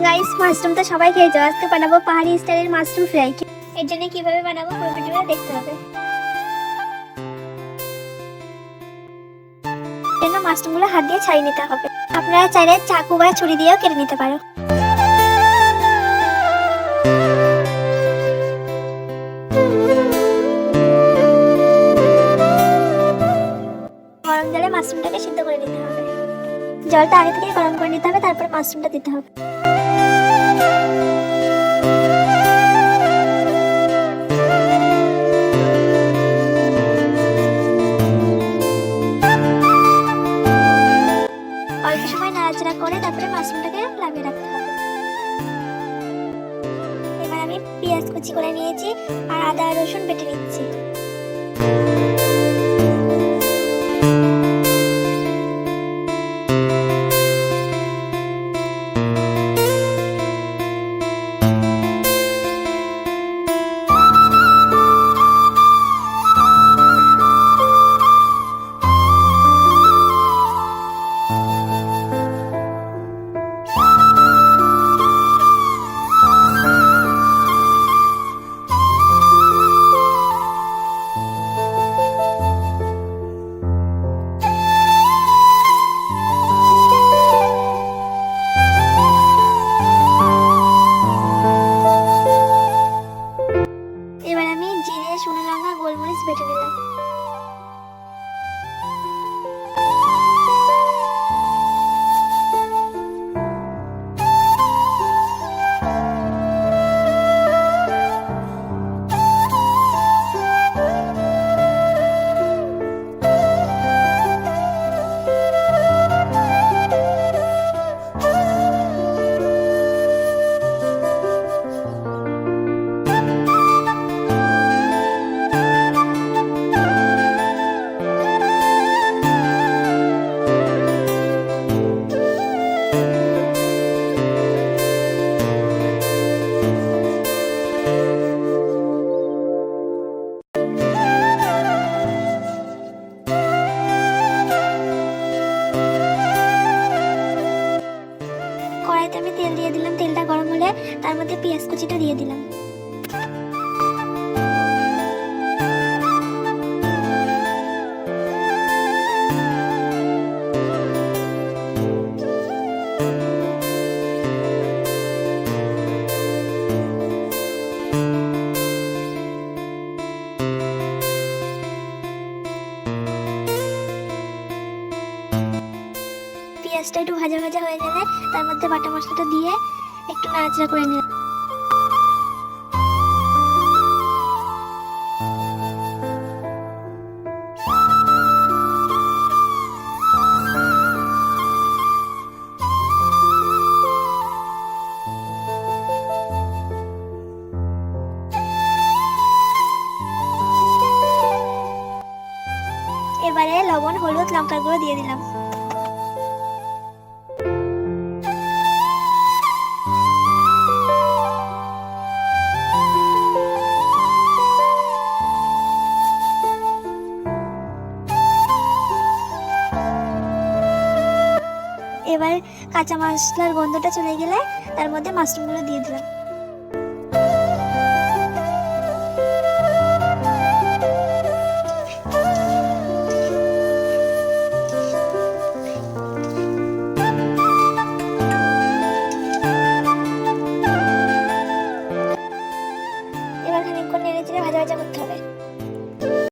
Guys, mushroom তো সবাই খেয়েছো। আজকে বানাবো পাহাড়ি স্টাইলের মাশরুম ফ্রাই। এর জন্য কিভাবে বানাবো পুরো ভিডিওটা দেখতে হবে। এর জন্য মাশরুমগুলো হাত দিয়ে ছাড়িয়ে নিতে হবে। আপনারা চাইলে চাকু বা ছুরি দিয়েও কেটে নিতে পারো। গরম জলে মাশরুমটাকে সিদ্ধ করে নিতে হবে। জলটা আগে থেকে গরম করে নিতে হবে, তারপর মাশরুমটা দিতে হবে। অল্প সময় নাড়াচাড়া করে তারপরে মাশরুমটাকে লাগিয়ে রাখতে হবে। এবার আমি পেঁয়াজ কুচি করে নিয়েছি আর আদা রসুন বেটে নিচ্ছি। এবার আমি জিরে, শুকনো লঙ্কা, গোলমরিচ বেটে নিলাম। কড়াইতে আমি তেল দিয়ে দিলাম। তেলটা গরম হলে তার মধ্যে পেঁয়াজ কুচিটা দিয়ে দিলাম। পেঁয়াজটা একটু ভাজা ভাজা হয়ে গেলে তার মধ্যে বাটা মশলাটা দিয়ে একটু নাড়াচাড়া করে নিলাম। এবারে লবণ, হলুদ, লঙ্কার গুঁড়ো দিয়ে দিলাম। এবার কাঁচা মশলার গন্ধটা চলে গেলে তার মধ্যে মাশরুমগুলো দিয়ে দিলাম। এবার খানিকক্ষণ নেড়ে চেড়ে ভাজা ভাজা করতে হবে।